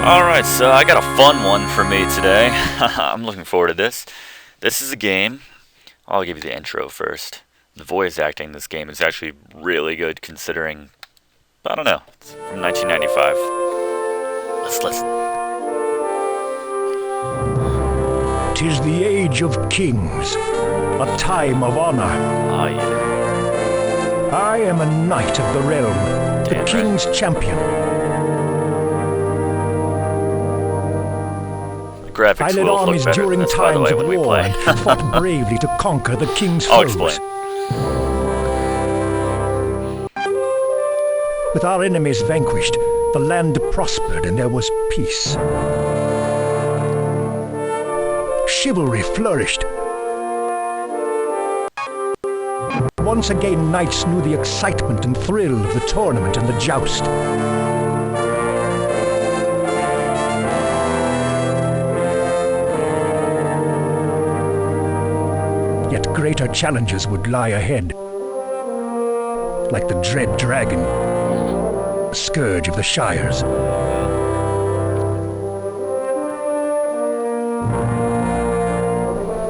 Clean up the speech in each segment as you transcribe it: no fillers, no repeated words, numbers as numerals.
Alright, so I got a fun one for me today. I'm looking forward to this. This is a game. I'll give you the intro first. The voice acting in this game is actually really good considering, I don't know, it's from 1995. Let's listen. 'Tis the age of kings, a time of honor. Oh yeah. I am a knight of the realm, the Damn right. king's champion. Graphics I led will look armies better than during this, by the times way, of when we war play. and fought bravely to conquer the king's I'll foes. explain. With our enemies vanquished, the land prospered and there was peace. Chivalry flourished. Once again, knights knew the excitement and thrill of the tournament and the joust. Yet greater challenges would lie ahead, like the dread dragon, the scourge of the Shires.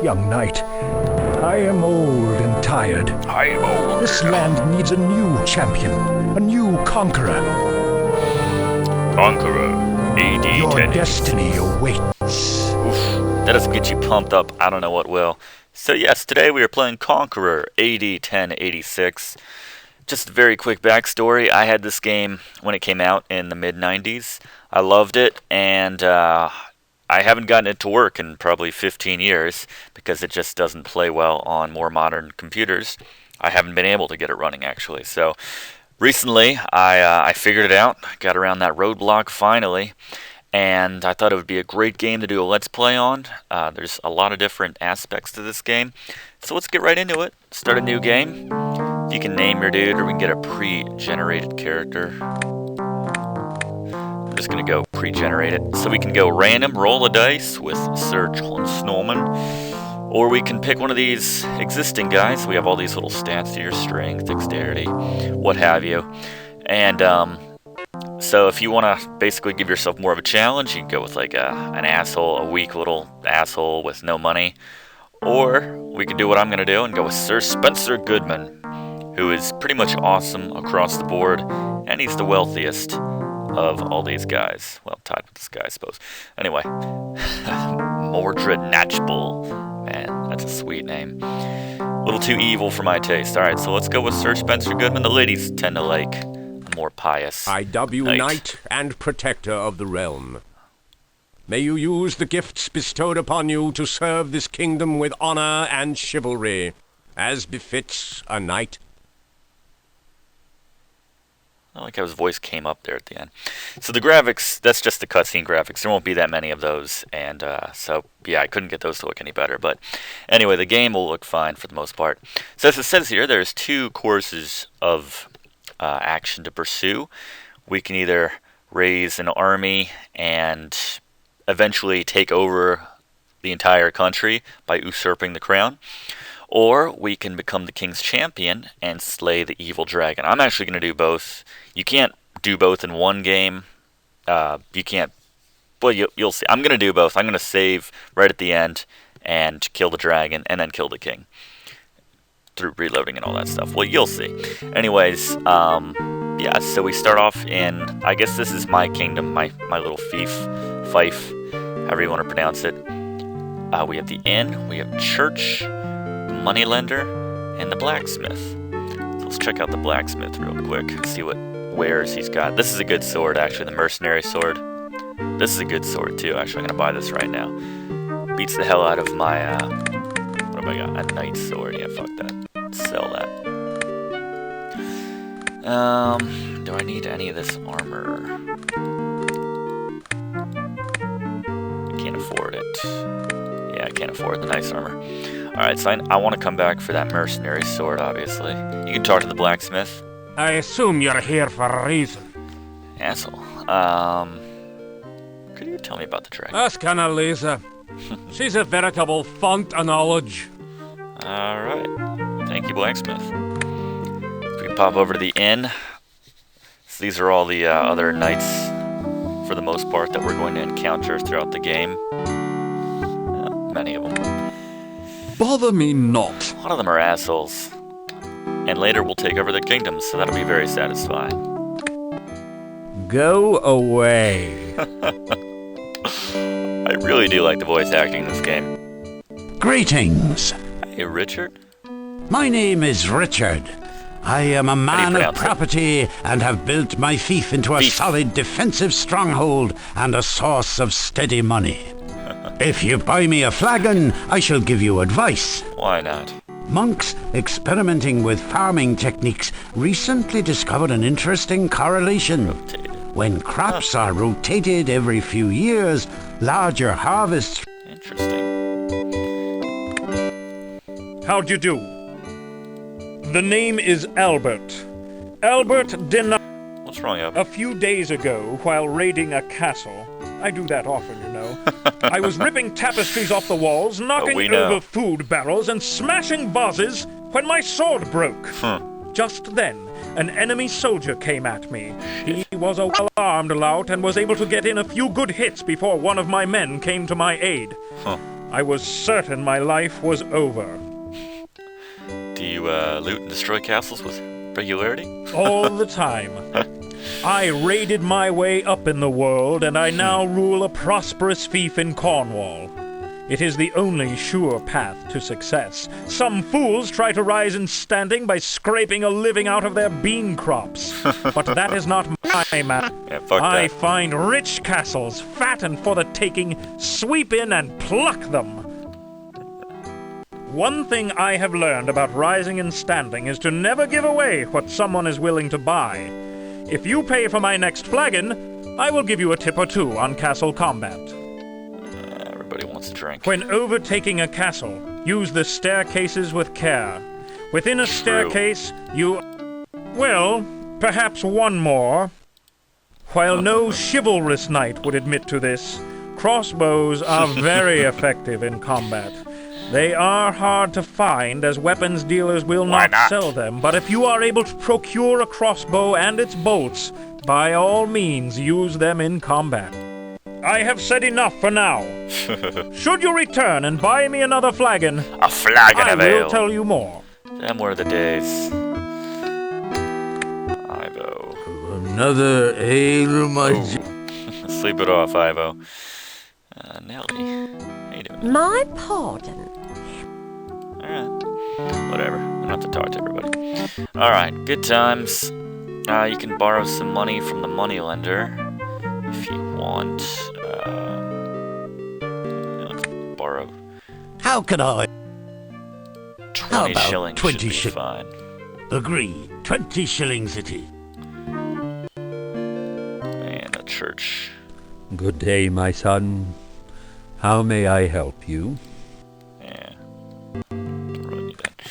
Young knight, I am old and tired. I am old. This land needs a new champion, a new conqueror. Conqueror A.D. Your 10. destiny awaits. Oof, that doesn't get you pumped up. I don't know what will. So yes, today we are playing Conqueror A.D. 1086. Just a very quick backstory. I had this game when it came out in the mid-90s. I loved it, and I haven't gotten it to work in probably 15 years because it just doesn't play well on more modern computers. I haven't been able to get it running, actually. So recently, I figured it out, got around that roadblock finally, and I thought it would be a great game to do a Let's Play on. There's a lot of different aspects to this game. So let's get right into it. Start a new game. You can name your dude, or we can get a pre-generated character. I'm just going to go pre-generated. So we can go random, roll a dice with Sir Hans Norman. Or we can pick one of these existing guys. We have all these little stats here, strength, dexterity, what have you. And so if you want to basically give yourself more of a challenge, you can go with like an asshole, a weak little asshole with no money. Or we can do what I'm going to do and go with Sir Spencer Goodman, who is pretty much awesome across the board, and he's the wealthiest of all these guys. Well, tied with this guy, I suppose. Anyway, Mordred Natchbull. Man, that's a sweet name. A little too evil for my taste. Alright, so let's go with Sir Spencer Goodman. The ladies tend to like a more pious I dub you knight. knight and protector of the realm. May you use the gifts bestowed upon you to serve this kingdom with honor and chivalry, as befits a knight. I like how his voice came up there at the end. So the graphics, that's just the cutscene graphics. There won't be that many of those. And so, yeah, I couldn't get those to look any better. But anyway, the game will look fine for the most part. So as it says here, there's two courses of action to pursue. We can either raise an army and eventually take over the entire country by usurping the crown. Or we can become the king's champion and slay the evil dragon. I'm actually going to do both. You can't do both in one game. You can't. Well, you'll see. I'm going to do both. I'm going to save right at the end and kill the dragon and then kill the king through reloading and all that stuff. Well, you'll see. Anyways, yeah. So we start off in. I guess this is my kingdom, my little fief, however you want to pronounce it. We have the inn. We have church. Moneylender, and the blacksmith. So let's check out the blacksmith real quick and see what wares he's got. This is a good sword, actually, the mercenary sword. This is a good sword, too. Actually, I'm going to buy this right now. Beats the hell out of my, what have I got? A knight's sword. Yeah, fuck that. Sell that. Do I need any of this armor? I can't afford it. Yeah, I can't afford the nice armor. Alright, so I want to come back for that mercenary sword, obviously. You can talk to the blacksmith. I assume you're here for a reason. Asshole. Could you tell me about the dragon? Ask Annalisa. She's a veritable font of knowledge. Alright. Thank you, blacksmith. So we can pop over to the inn. So these are all the other knights for the most part, that we're going to encounter throughout the game. Many of them. Bother me not. A lot of them are assholes. And later we'll take over the kingdom, so that'll be very satisfying. Go away. I really do like the voice acting in this game. Greetings. Hey, Richard? My name is Richard. I am a man of pronounce it? property and have built my fief into a Fief. solid defensive stronghold and a source of steady money. If you buy me a flagon, I shall give you advice. Why not? Monks experimenting with farming techniques recently discovered an interesting correlation. Rotated. When crops are rotated every few years, larger harvests. Interesting. How'd you do? The name is Albert. Albert denied What's wrong, Up? a few days ago while raiding a castle. I do that often, you know. I was ripping tapestries off the walls, knocking we know. over food barrels, and smashing vases when my sword broke. Just then, an enemy soldier came at me. He was a well-armed lout and was able to get in a few good hits before one of my men came to my aid. I was certain my life was over. Do you loot and destroy castles with regularity? All the time. I raided my way up in the world, and I now rule a prosperous fief in Cornwall. It is the only sure path to success. Some fools try to rise in standing by scraping a living out of their bean crops. But that is not my matter. Yeah, fuck I that. find rich castles, fat and for the taking, sweep in and pluck them. One thing I have learned about rising and standing is to never give away what someone is willing to buy. If you pay for my next flagon, I will give you a tip or two on castle combat. Everybody wants a drink. When overtaking a castle, use the staircases with care. Within a staircase, you... Well, perhaps one more. While no chivalrous knight would admit to this, crossbows are very effective in combat. They are hard to find, as weapons dealers will Why not? sell them, but if you are able to procure a crossbow and its bolts, by all means use them in combat. I have said enough for now. Should you return and buy me another flagon, A flagon I of will ale. tell you more. Them were the days. Ivo. Another ale, my Sleep it off, Ivo. Nelly. How you doing? My pardon. Alright. Whatever. We don't have to talk to everybody. Alright, good times. You can borrow some money from the moneylender if you want. Let's borrow How could I 20 about shillings 20 should be shi- fine. agree? 20 shillings it is. And a church. Good day, my son. How may I help you? Yeah. Really need that.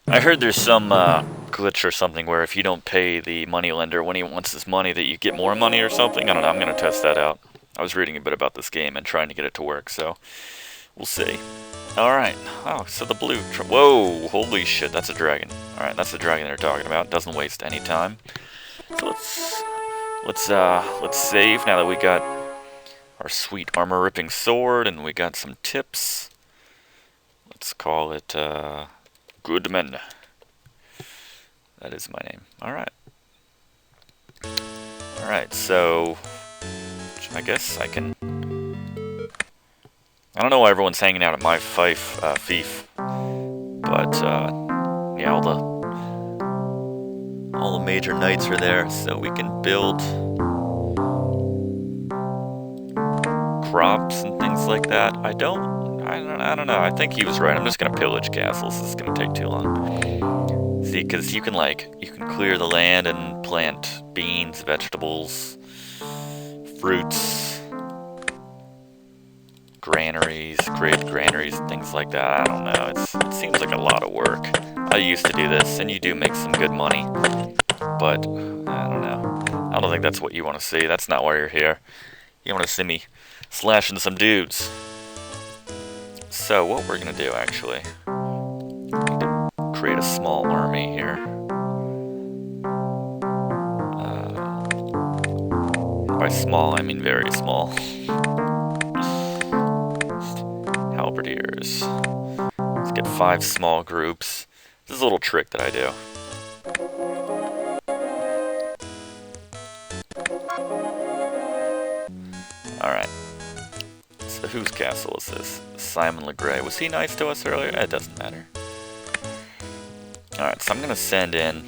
I heard there's some glitch or something where if you don't pay the moneylender when he wants his money that you get more money or something. I don't know. I'm going to test that out. I was reading a bit about this game and trying to get it to work, so we'll see. Alright. Oh, so the blue... Whoa! Holy shit, that's a dragon. Alright, that's the dragon they're talking about. Doesn't waste any time. So let's save now that we got our sweet armor-ripping sword and we got some tips. Let's call it, Goodman. That is my name. Alright. Alright, so... I guess I can... I don't know why everyone's hanging out at my fief, but, yeah, all the major knights are there, so we can build crops and things like that. I don't know. I think he was right. I'm just gonna pillage castles. This is gonna take too long. See, because you can clear the land and plant beans, vegetables, fruits, granaries, create granaries, things like that. I don't know. It seems like a lot of work. I used to do this, and you do make some good money, but I don't know. I don't think that's what you want to see. That's not why you're here. You want to see me slashing some dudes. So what we're gonna do, actually, we need to create a small army here. By By small, I mean very small. Halberdiers. Let's get 5 small groups. This is a little trick that I do. Alright. So whose castle is this? Simon LeGray. Was he nice to us earlier? It doesn't matter. Alright, so I'm gonna send in...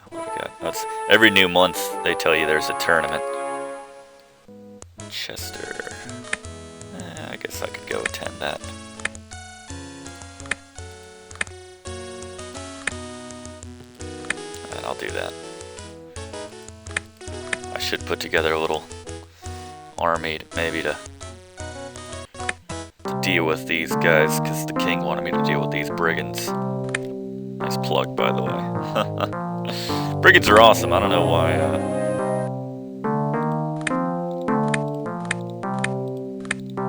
what do we got? That's, every new month they tell you there's a tournament. Chester. I guess I could go attend that. And I'll do that. I should put together a little army maybe to deal with these guys, because the king wanted me to deal with these brigands. Nice plug, by the way. Brigands are awesome. I don't know why.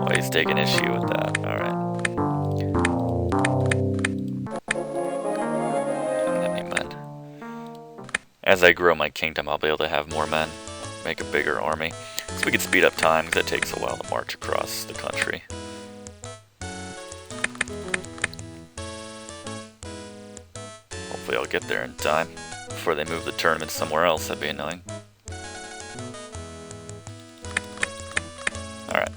Why he's taking issue with that. All right. I don't have any men. As I grow my kingdom, I'll be able to have more men, make a bigger army, so we can speed up time, because it takes a while to march across the country. Hopefully I'll get there in time before they move the tournament somewhere else. That'd be annoying. Alright.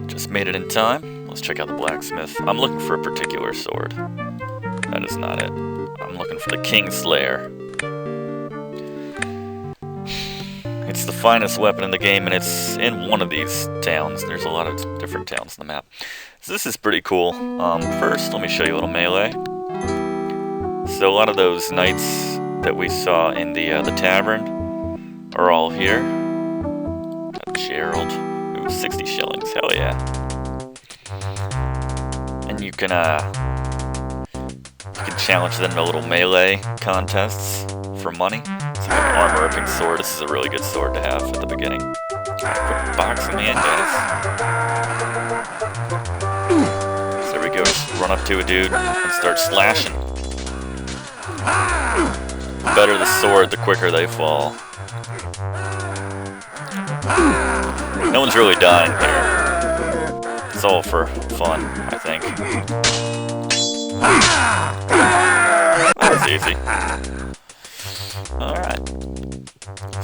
Just made it in time. Let's check out the blacksmith. I'm looking for a particular sword. That is not it. I'm looking for the Kingslayer. It's the finest weapon in the game, and it's in one of these towns. There's a lot of different towns on the map. So this is pretty cool. First, let me show you a little melee. So a lot of those knights that we saw in the tavern are all here. Got Gerald. Ooh, 60 shillings. Hell yeah. And you can challenge them to little melee contests for money. So an armor-ripping sword. This is a really good sword to have at the beginning. Quit boxing me in, guys. So there we go. Just run up to a dude and start slashing. The better the sword, the quicker they fall. No one's really dying here. It's all for fun, I think. That was easy. Alright.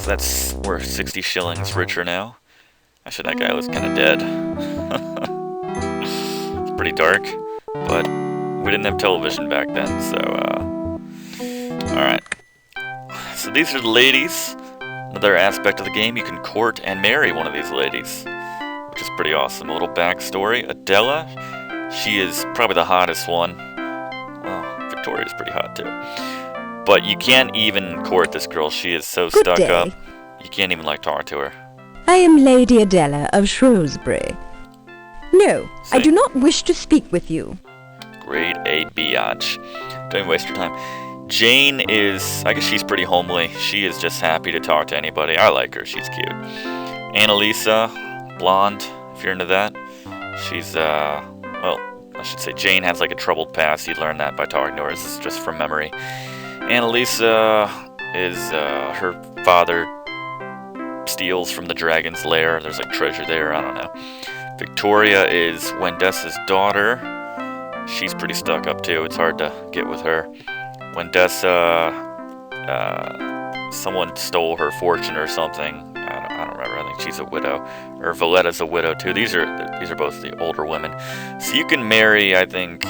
So that's, we're 60 shillings richer now. Actually, that guy was kind of dead. It's pretty dark, but we didn't have television back then, so, alright. So these are the ladies. Another aspect of the game, you can court and marry one of these ladies, which is pretty awesome. A little backstory. Adela, she is probably the hottest one. Well, Victoria's pretty hot too. But you can't even court this girl. She is so Good stuck day. up. You can't even talk to her. I am Lady Adela of Shrewsbury. No, I Say- do not wish to speak with you. Grade A biatch. Don't even waste your time. Jane is, I guess she's pretty homely. She is just happy to talk to anybody. I like her. She's cute. Annalisa, blonde, if you're into that. She's, well, I should say Jane has like a troubled past. You'd learn that by talking to her. This is just from memory. Annalisa is, her father steals from the dragon's lair. There's like treasure there. I don't know. Victoria is Wendessa's daughter. She's pretty stuck up too. It's hard to get with her. Wendessa, someone stole her fortune or something. I don't remember. I think she's a widow. Or Valletta's a widow too. These are both the older women. So you can marry, I think,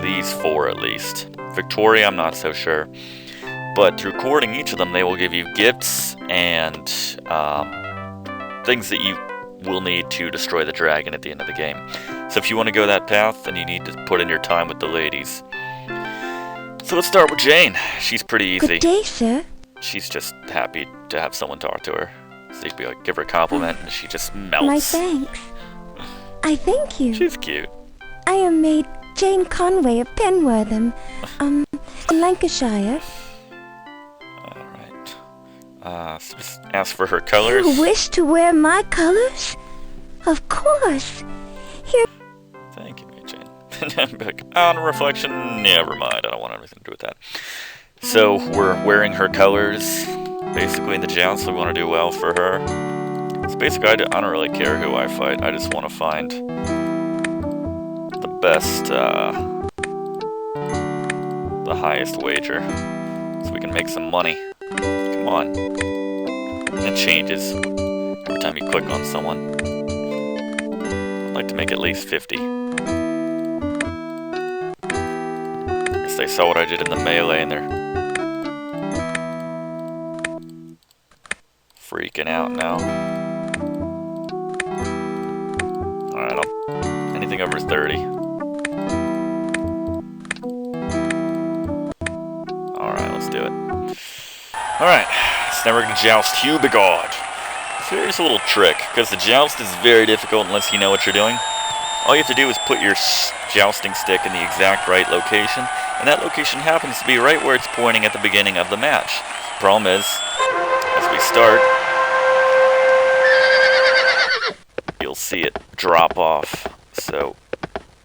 these 4 at least. Victoria, I'm not so sure. But through courting each of them, they will give you gifts and things that you will need to destroy the dragon at the end of the game. So if you want to go that path, then you need to put in your time with the ladies. So let's start with Jane. She's pretty easy. Good day, sir. She's just happy to have someone talk to her. So you'd be like, give her a compliment, and she just melts. My thanks. I thank you. She's cute. I am maid Jane Conway of Penwortham, in Lancashire. Alright. So just ask for her colors. You wish to wear my colors? Of course. Here. Thank you, Jane. And I'm like, on reflection, never mind. I don't want anything to do with that. So we're wearing her colors. basically in the joust. We want to do well for her. So basically, I don't really care who I fight. I just want to find the best, the highest wager, so we can make some money. Come on. It changes every time you click on someone. I'd like to make at least 50. Guess they saw what I did in the melee and they're freaking out now. Alright, anything over 30. Alright, let's do it. Alright, so now we're going to joust Hubigard. So here's a little trick, because the joust is very difficult unless you know what you're doing. All you have to do is put your jousting stick in the exact right location, and that location happens to be right where it's pointing at the beginning of the match. Problem is, as we start, you'll see it drop off. So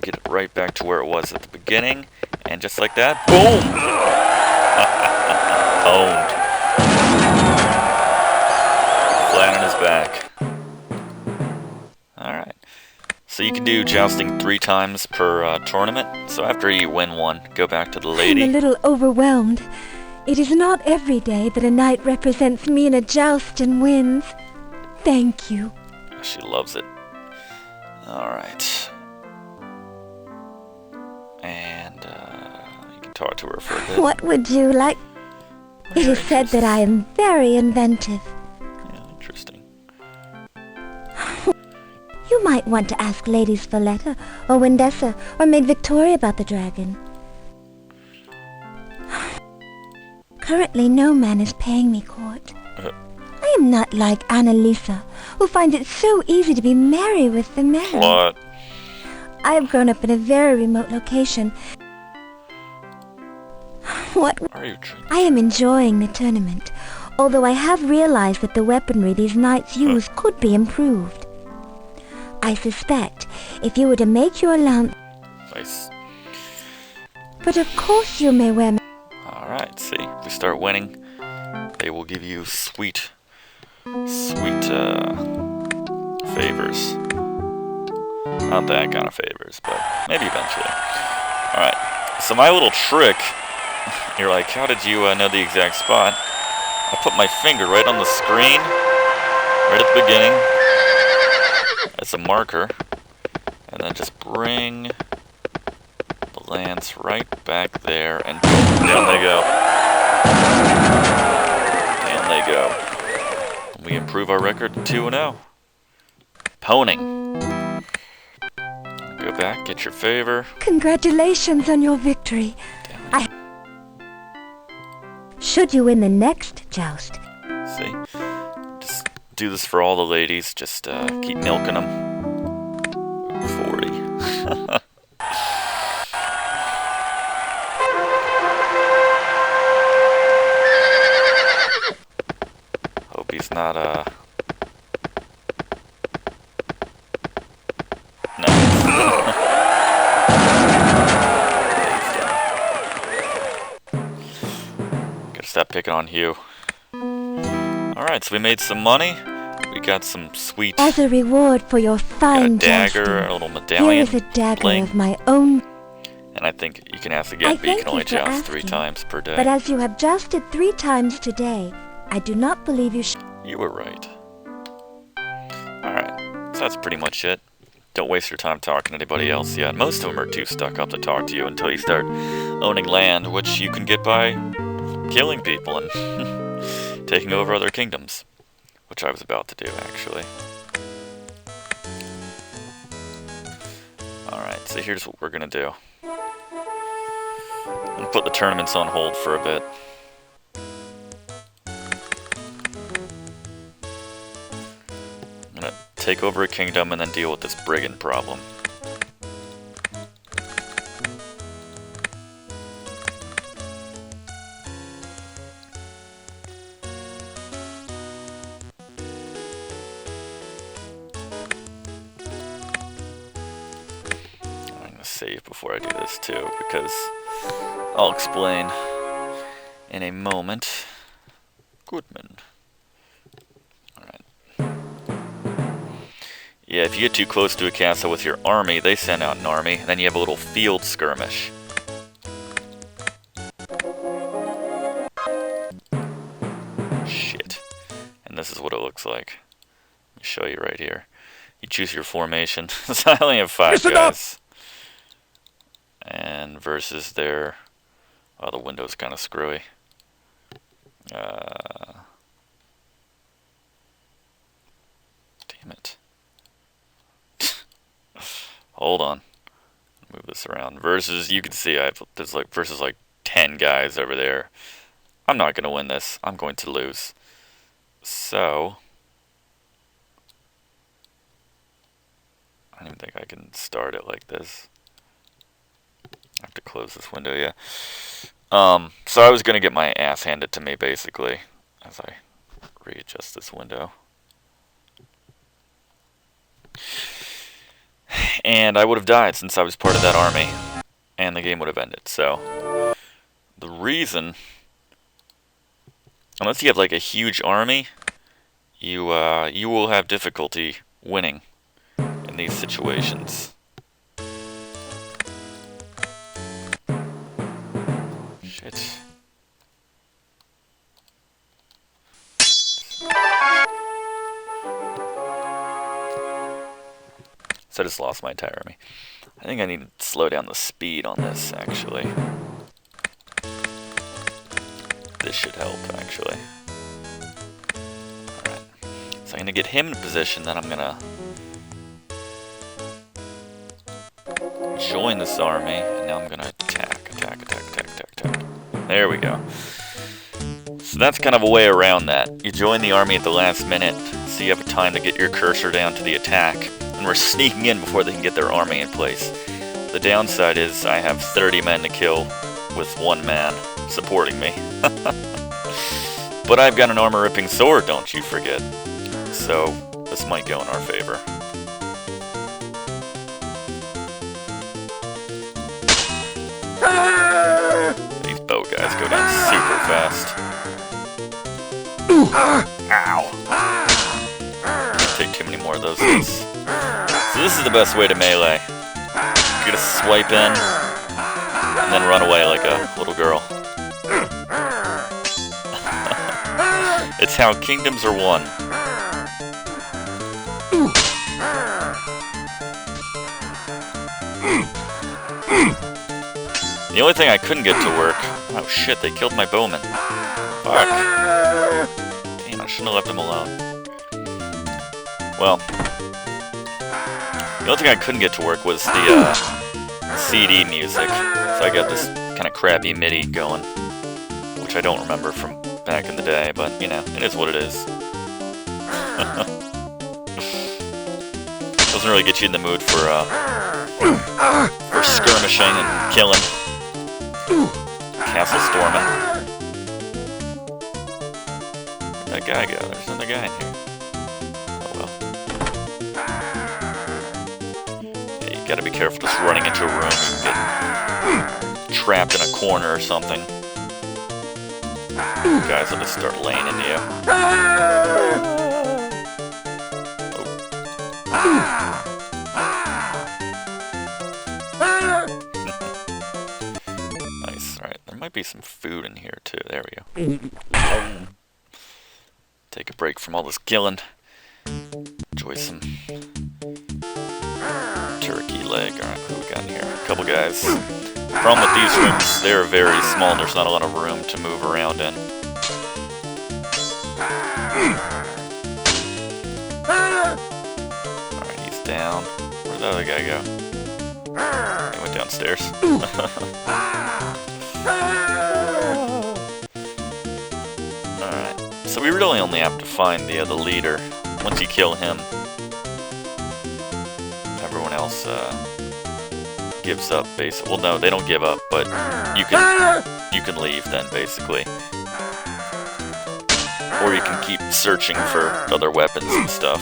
get it right back to where it was at the beginning, and just like that, boom! Owned. Flat on his back. Alright. So you can do jousting 3 times per tournament. So after you win one, go back to the lady. I'm a little overwhelmed. It is not every day that a knight represents me in a joust and wins. Thank you. She loves it. Alright. And you can talk to her for a bit. What would you like? It is said that I am very inventive. Yeah, interesting. You might want to ask Ladies Valletta or Wendessa or Maid Victoria about the dragon. Currently, no man is paying me court. I am not like Annalisa, who finds it so easy to be merry with the men. What? I have grown up in a very remote location. What? Are you drinking? I am enjoying the tournament, although I have realized that the weaponry these knights use could be improved. I suspect if you were to make your lance... Nice. But of course you may wear... Alright, see, if we start winning, they will give you sweet favors. Not that kind of favors, but maybe eventually. Alright, so my little trick, you're like, how did you know the exact spot? I put my finger right on the screen, right at the beginning, as a marker, and then just bring the lance right back there, and boom, down they go. Down they go. We improve our record to 2-0. Poning. Go back, get your favor. Congratulations on your victory. Should you win the next joust? See? Just do this for all the ladies. Just keep milking them. 40. Hope he's not, No. Gotta stop picking on Hugh. Alright, so we made some money. We got some sweet... As a reward for your fine dagger, jousting, a little medallion. here is a dagger bling. of my own. And I think you can ask again, but you can only joust 3 times per day. But as you have jousted 3 times today, I do not believe you should... You were right. Alright, so that's pretty much it. Don't waste your time talking to anybody else yet. Most of them are too stuck up to talk to you until you start owning land, which you can get by killing people and taking over other kingdoms. Which I was about to do, actually. Alright, so here's what we're gonna do. I'm gonna put the tournaments on hold for a bit. I'm gonna take over a kingdom and then deal with this brigand problem. I'm gonna save before I do this too, because I'll explain in a moment. Goodman. Alright. Yeah, if you get too close to a castle with your army, they send out an army, and then you have a little field skirmish. Shit. And this is what it looks like. Let me show you right here. You choose your formation. So I only have 5 guys. And versus their... Oh, the window's kind of screwy. Damn it. Hold on. Move this around. Versus, you can see there's like versus like 10 guys over there. I'm not going to win this. I'm going to lose. So, I don't even think I can start it like this. I have to close this window, yeah. So I was going to get my ass handed to me, basically, as I readjust this window. And I would have died since I was part of that army, and the game would have ended. So, the reason, unless you have like a huge army, you will have difficulty winning in these situations. Shit. So I just lost my entire army. I think I need to slow down the speed on this, actually. This should help, actually. Alright. So I'm going to get him in position, then I'm going to join this army, and now I'm going to attack. There we go. So that's kind of a way around that. You join the army at the last minute, so you have time to get your cursor down to the attack. And we're sneaking in before they can get their army in place. The downside is I have 30 men to kill with 1 man supporting me. But I've got an armor-ripping sword, don't you forget. So this might go in our favor. These bow guys go down super fast. Ow. Can't take too many more of those. So this is the best way to melee. You gotta swipe in, and then run away like a little girl. It's how kingdoms are won. The only thing I couldn't get to work... Oh shit, they killed my bowman. Fuck. Damn, I shouldn't have left him alone. Well... The only thing I couldn't get to work was the CD music. So I got this kind of crappy MIDI going. Which I don't remember from back in the day, but, you know, it is what it is. Doesn't really get you in the mood for skirmishing and killing. Castle storming. Where'd that guy go? There's another guy in here. Oh well. Yeah, you gotta be careful just running into a room. You can get trapped in a corner or something. Guys will just start laying into you. Nice, alright. There might be some food in here too. There we go. Take a break from all this killing. Enjoy some turkey leg. Alright, who we got in here? A couple guys. The problem with these rooms, they're very small. There's not a lot of room to move around in. Alright, he's down. Where'd the other guy go? He went downstairs. Alright, so we really only have to find the leader. Once you kill him, everyone else gives up, basically. Well, no, they don't give up, but you can leave then, basically. Or you can keep searching for other weapons and stuff.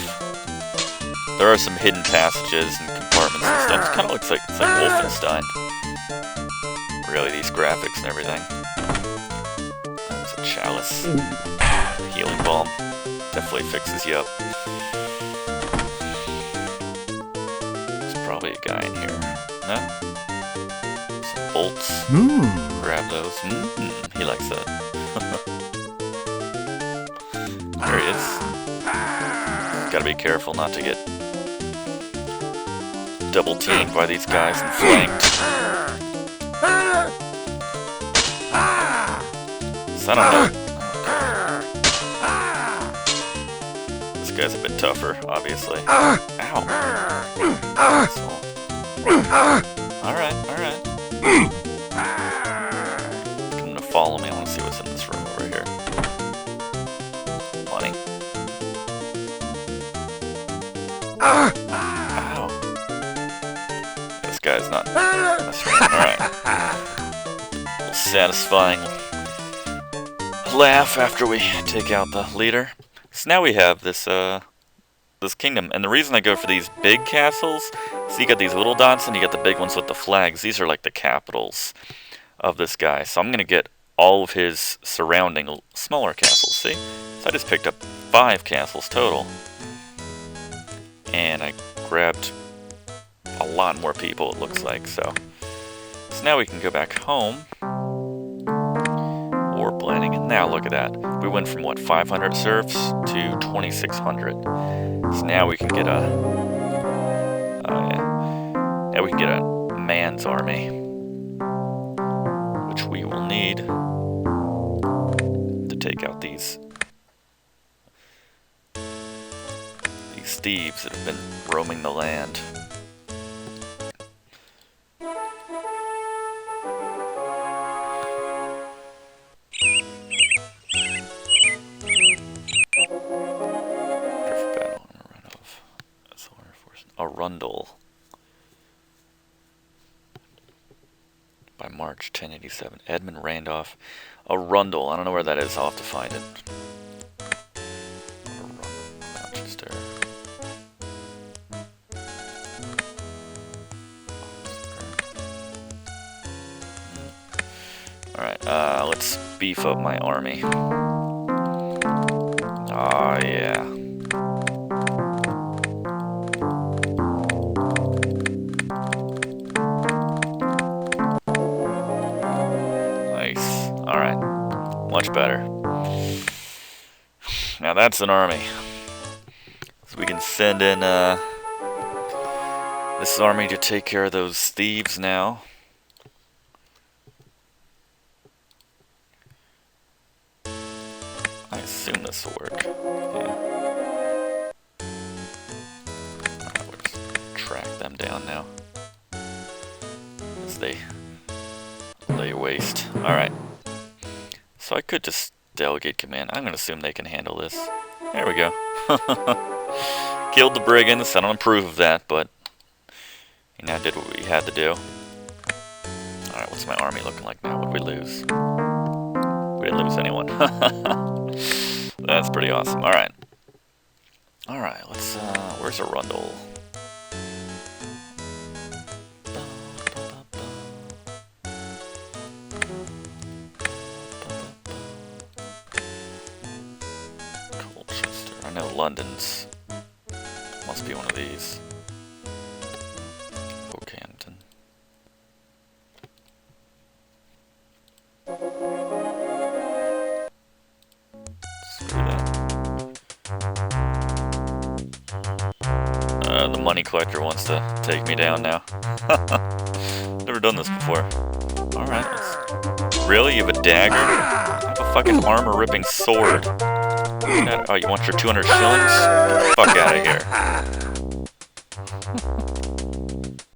There are some hidden passages and compartments and stuff. It kind of looks like it's like Wolfenstein. Really, these graphics and everything. That's a challenge. this healing balm. Definitely fixes you up. There's probably a guy in here. No? Some bolts. Grab those. He likes that. There he is. Gotta be careful not to get double teamed by these guys and flanked. So I don't know. This guy's a bit tougher, obviously. Ow! Alright, alright. I'm gonna follow me. I wanna see what's in this room over here. Money. Ow! This guy's not messing around. Alright. A little satisfying laugh after we take out the leader. So now we have this this kingdom, and the reason I go for these big castles, so you got these little dots and you got the big ones with the flags. These are like the capitals of this guy. So I'm gonna get all of his surrounding smaller castles. See? So I just picked up 5 castles total, and I grabbed a lot more people. It looks like so. So now we can go back home. War planning, and now look at that. We went from what, 500 serfs to 2,600. So now we can get a now we can get a man's army, which we will need to take out these thieves that have been roaming the land. Arundel by March 1087. Edmund Randolph. Arundel. I don't know where that is. I'll have to find it. Manchester. Alright, let's beef up my army. Oh, yeah. Much better. Now that's an army. So we can send in this army to take care of those thieves now. I assume this will work. Yeah. Alright, we'll just track them down now as they lay waste. Alright. So I could just delegate command. I'm going to assume they can handle this. There we go. Killed the Brigands. I don't approve of that, but you know, did what we had to do. Alright, what's my army looking like now? What did we lose? We didn't lose anyone. That's pretty awesome. Alright. Alright, let's, where's Arundel? I know London's must be one of these. Oakhampton. Screw that. The money collector wants to take me down now. Never done this before. Alright. Really? You have a dagger? I have a fucking armor-ripping sword. Oh, you want your 200 shillings? Get the fuck out of here.